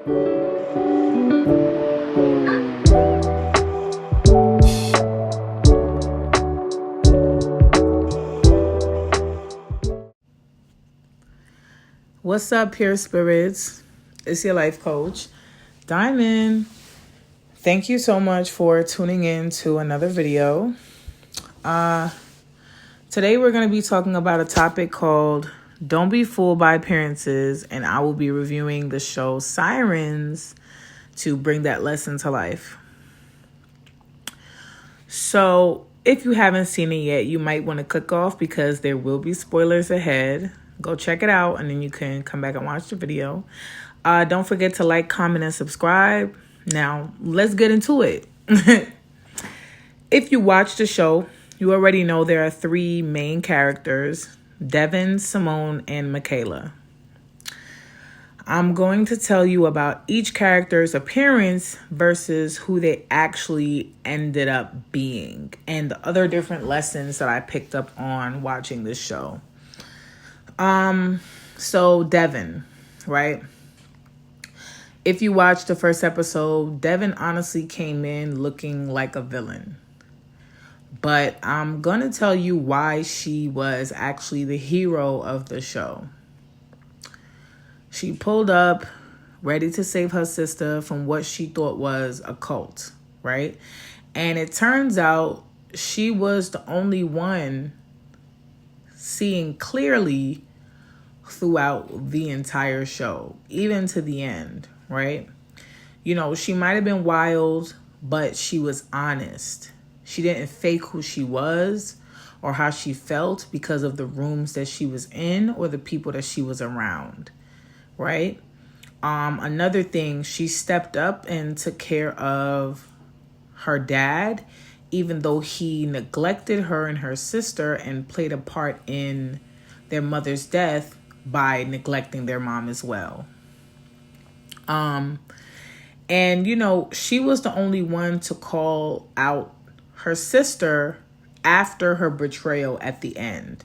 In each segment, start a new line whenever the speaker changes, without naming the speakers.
What's up, pure spirits? It's your life coach, Diamond. Thank you so much for tuning in to another video. Today we're going to be talking about a topic called Don't Be Fooled by Appearances, and I will be reviewing the show Sirens to bring that lesson to life. So if you haven't seen it yet, you might want to click off because there will be spoilers ahead. Go check it out, and then you can come back and watch the video. Don't forget to like, comment, and subscribe. Now, let's get into it. If you watch the show, you already know there are three main characters, Devin, Simone, and Michaela. I'm going to tell you about each character's appearance versus who they actually ended up being and the other different lessons that I picked up on watching this show. So Devin, right? If you watch the first episode, Devin honestly came in looking like a villain. But I'm going to tell you why she was actually the hero of the show. She pulled up ready to save her sister from what she thought was a cult, right? And it turns out she was the only one seeing clearly throughout the entire show, even to the end, right? You know, she might have been wild, but she was honest. She didn't fake who she was or how she felt because of the rooms that she was in or the people that she was around, right? Another thing, she stepped up and took care of her dad, even though he neglected her and her sister and played a part in their mother's death by neglecting their mom as well. And, you know, she was the only one to call out her sister after her betrayal at the end.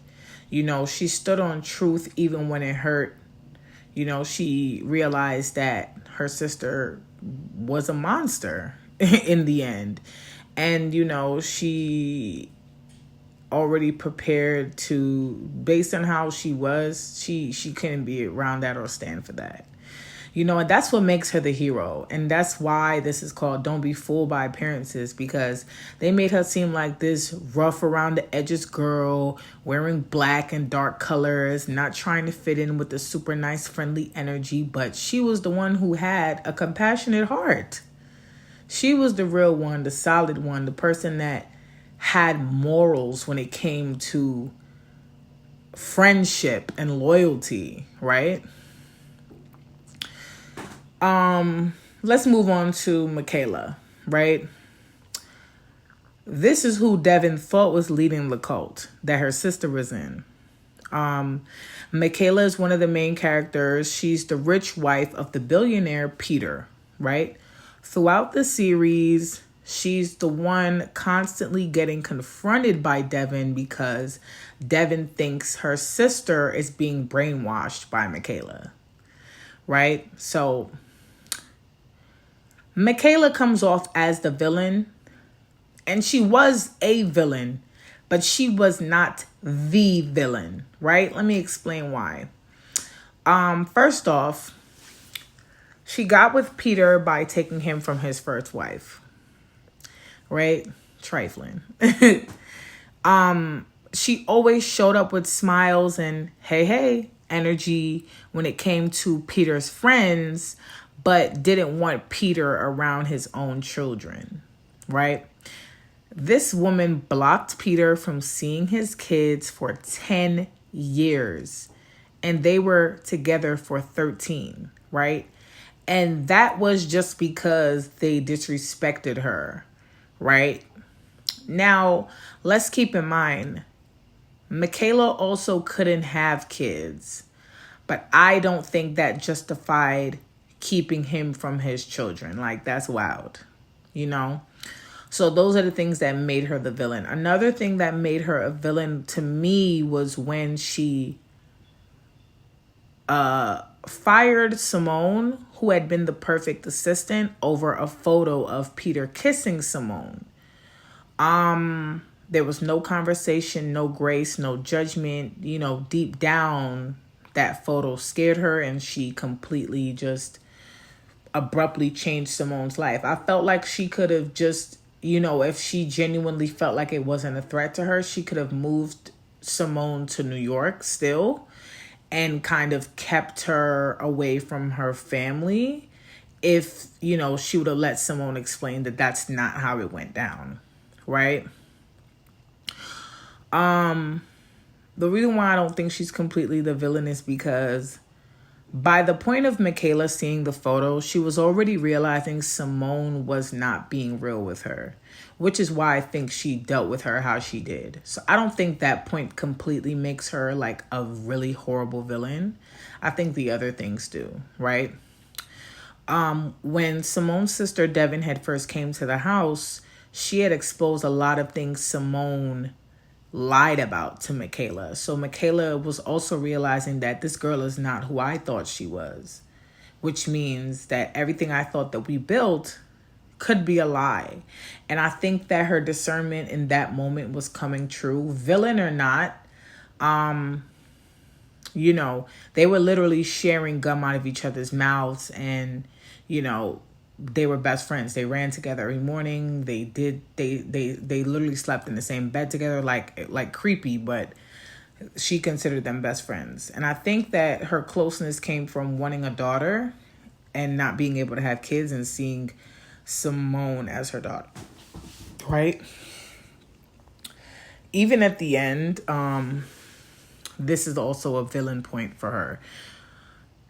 You know, she stood on truth even when it hurt. You know, she realized that her sister was a monster in the end. And, you know, she already prepared to, based on how she was, she couldn't be around that or stand for that. You know, and that's what makes her the hero. And that's why this is called Don't Be Fooled by Appearances, because they made her seem like this rough around the edges girl, wearing black and dark colors, not trying to fit in with the super nice, friendly energy. But she was the one who had a compassionate heart. She was the real one, the solid one, the person that had morals when it came to friendship and loyalty, right? Let's move on to Michaela, right? This is who Devin thought was leading the cult that her sister was in. Michaela is one of the main characters. She's the rich wife of the billionaire Peter, right? Throughout the series, she's the one constantly getting confronted by Devin because Devin thinks her sister is being brainwashed by Michaela, right? So Michaela comes off as the villain, and she was a villain, but she was not the villain, right? Let me explain why. First off, she got with Peter by taking him from his first wife, right? Trifling. She always showed up with smiles and hey energy when it came to Peter's friends, but didn't want Peter around his own children, right? This woman blocked Peter from seeing his kids for 10 years, and they were together for 13, right? And that was just because they disrespected her, right? Now, let's keep in mind, Michaela also couldn't have kids, but I don't think that justified keeping him from his children. Like, that's wild, you know? So those are the things that made her the villain. Another thing that made her a villain to me was when she fired Simone, who had been the perfect assistant, over a photo of Peter kissing Simone. There was no conversation, no grace, no judgment. Deep down, that photo scared her, and she completely just abruptly changed Simone's life. I felt like she could have just, if she genuinely felt like it wasn't a threat to her, she could have moved Simone to New York still and kind of kept her away from her family if, she would have let Simone explain that that's not how it went down, right? The reason why I don't think she's completely the villain is because by the point of Michaela seeing the photo, she was already realizing Simone was not being real with her, which is why I think she dealt with her how she did. So I don't think that point completely makes her like a really horrible villain. I think the other things do, right? When Simone's sister Devin had first came to the house, she had exposed a lot of things Simone lied about to Michaela. So Michaela was also realizing that this girl is not who I thought she was, which means that everything I thought that we built could be a lie. And I think that her discernment in that moment was coming true, villain or not. They were literally sharing gum out of each other's mouths, and they were best friends. They ran together every morning. They literally slept in the same bed together, like creepy, but she considered them best friends. And I think that her closeness came from wanting a daughter and not being able to have kids and seeing Simone as her daughter, right? Even at the end, this is also a villain point for her.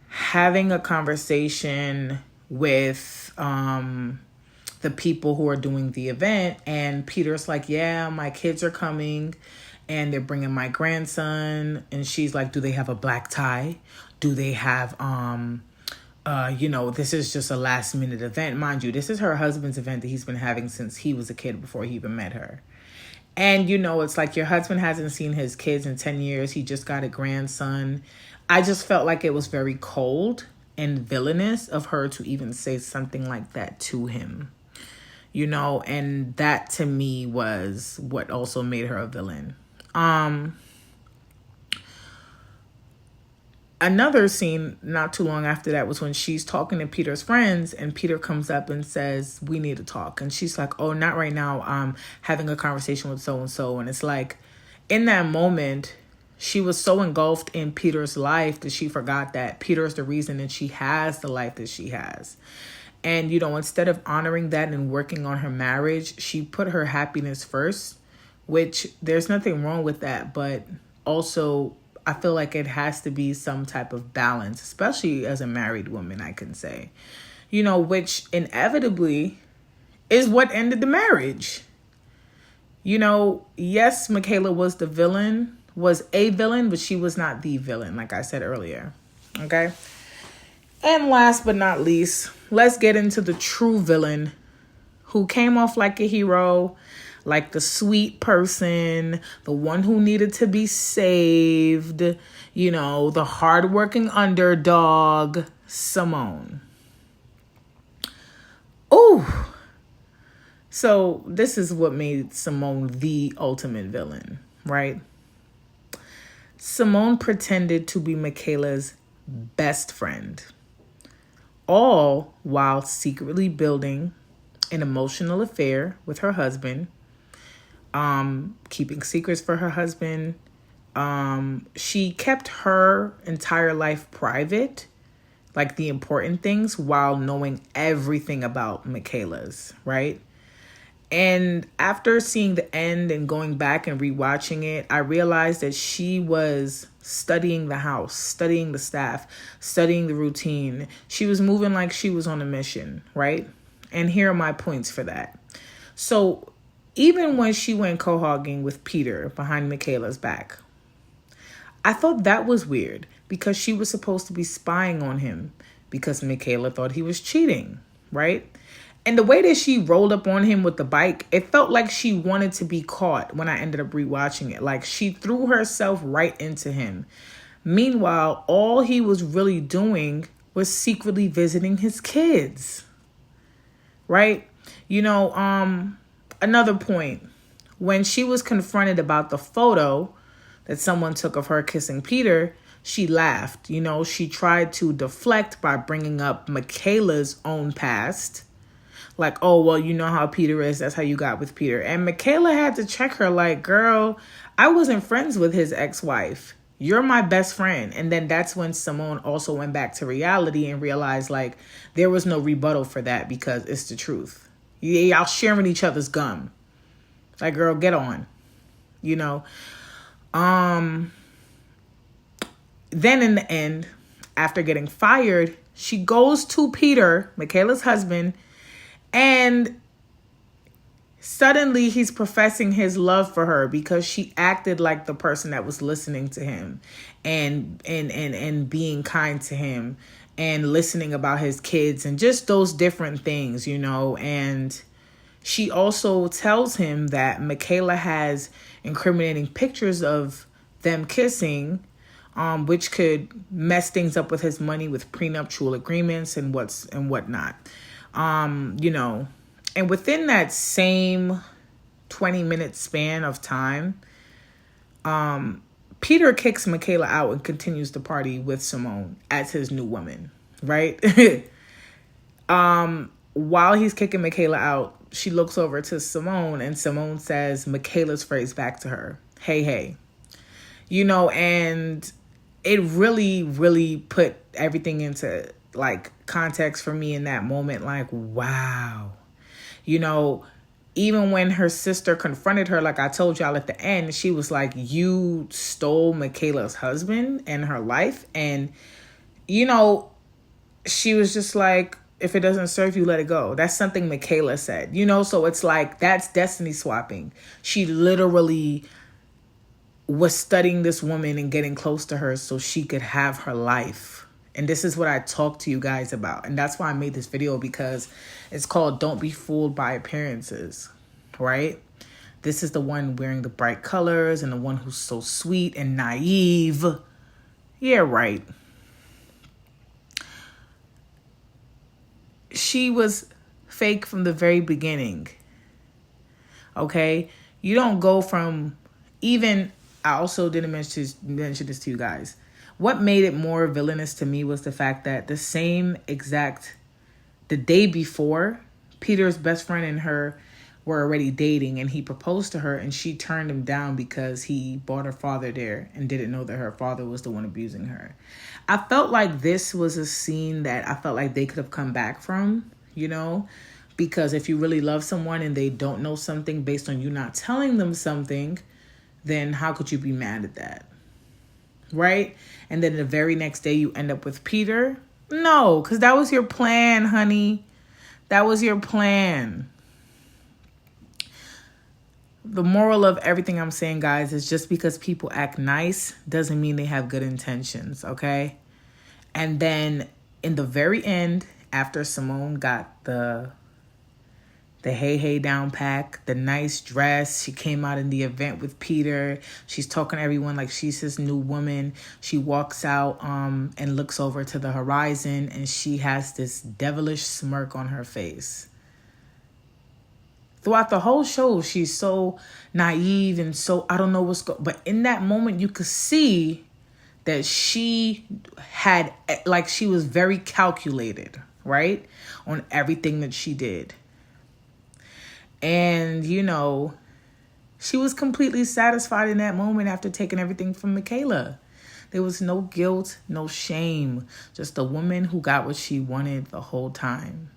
Having a conversation with the people who are doing the event, and Peter's like, yeah, my kids are coming and they're bringing my grandson, and she's like, do they have a black tie? Do they have this is just a last minute event. Mind you, this is her husband's event that he's been having since he was a kid, before he even met her. And it's like, your husband hasn't seen his kids in 10 years. He just got a grandson. I just felt like it was very cold and villainous of her to even say something like that to him, and that to me was what also made her a villain. Another scene not too long after that was when she's talking to Peter's friends, and Peter comes up and says, we need to talk. And she's like, oh, not right now. I'm having a conversation with so-and-so. And it's like, in that moment, she was so engulfed in Peter's life that she forgot that Peter is the reason that she has the life that she has. And, instead of honoring that and working on her marriage, she put her happiness first, which there's nothing wrong with that. But also, I feel like it has to be some type of balance, especially as a married woman, I can say, which inevitably is what ended the marriage. Yes, Michaela was a villain, but she was not the villain, like I said earlier. Okay. And last but not least, let's get into the true villain who came off like a hero, like the sweet person, the one who needed to be saved, the hardworking underdog, Simone. Oh, so this is what made Simone the ultimate villain, right? Simone pretended to be Michaela's best friend, all while secretly building an emotional affair with her husband, keeping secrets for her husband. She kept her entire life private, like the important things, while knowing everything about Michaela's, right? And after seeing the end and going back and rewatching it, I realized that she was studying the house, studying the staff, studying the routine. She was moving like she was on a mission, right? And here are my points for that. So even when she went cohogging with Peter behind Michaela's back, I thought that was weird because she was supposed to be spying on him because Michaela thought he was cheating, right? And the way that she rolled up on him with the bike, it felt like she wanted to be caught when I ended up rewatching it. Like she threw herself right into him. Meanwhile, all he was really doing was secretly visiting his kids. Right? Another point. When she was confronted about the photo that someone took of her kissing Peter, she laughed. She tried to deflect by bringing up Michaela's own past. Like, oh, well, you know how Peter is. That's how you got with Peter. And Michaela had to check her like, girl, I wasn't friends with his ex-wife. You're my best friend. And then that's when Simone also went back to reality and realized like there was no rebuttal for that because it's the truth. Y'all sharing each other's gum. Like, girl, get on. Then in the end, after getting fired, she goes to Peter, Michaela's husband, and suddenly he's professing his love for her because she acted like the person that was listening to him and being kind to him and listening about his kids and just those different things, and she also tells him that Michaela has incriminating pictures of them kissing, which could mess things up with his money with prenuptial agreements and whatnot. And within that same 20-minute span of time, Peter kicks Michaela out and continues to party with Simone as his new woman, right? While he's kicking Michaela out, she looks over to Simone and Simone says Michaela's phrase back to her, hey. And it really, really put everything into like context for me in that moment. Like, wow. Even when her sister confronted her, like I told y'all at the end, she was like, you stole Michaela's husband and her life. And, she was just like, if it doesn't serve you, let it go. That's something Michaela said, so it's like, that's destiny swapping. She literally was studying this woman and getting close to her so she could have her life. And this is what I talk to you guys about. And that's why I made this video, because it's called Don't Be Fooled by Appearances, right? This is the one wearing the bright colors and the one who's so sweet and naive. Yeah, right. She was fake from the very beginning. Okay? You don't go from even... I also didn't mention this to you guys. What made it more villainous to me was the fact that the day before, Peter's best friend and her were already dating, and he proposed to her and she turned him down because he brought her father there and didn't know that her father was the one abusing her. I felt like this was a scene that I felt like they could have come back from, because if you really love someone and they don't know something based on you not telling them something, then how could you be mad at that? Right? And then the very next day you end up with Peter? No, because that was your plan, honey. That was your plan. The moral of everything I'm saying, guys, is just because people act nice doesn't mean they have good intentions, okay? And then in the very end, after Simone got the hey down pack, the nice dress, she came out in the event with Peter. She's talking to everyone like she's his new woman. She walks out and looks over to the horizon, and she has this devilish smirk on her face. Throughout the whole show, she's so naive and so, I don't know what's going on. But in that moment, you could see that she had, like, she was very calculated, right? On everything that she did. And, she was completely satisfied in that moment after taking everything from Michaela. There was no guilt, no shame. Just a woman who got what she wanted the whole time.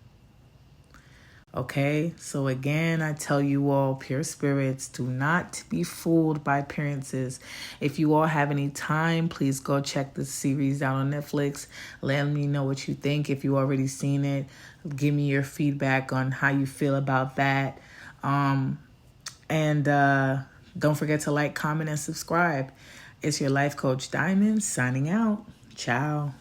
Okay, so again, I tell you all, pure spirits, do not be fooled by appearances. If you all have any time, please go check this series out on Netflix. Let me know what you think. If you already seen it, give me your feedback on how you feel about that. And don't forget to like, comment, and subscribe. It's your life coach Diamond signing out. Ciao.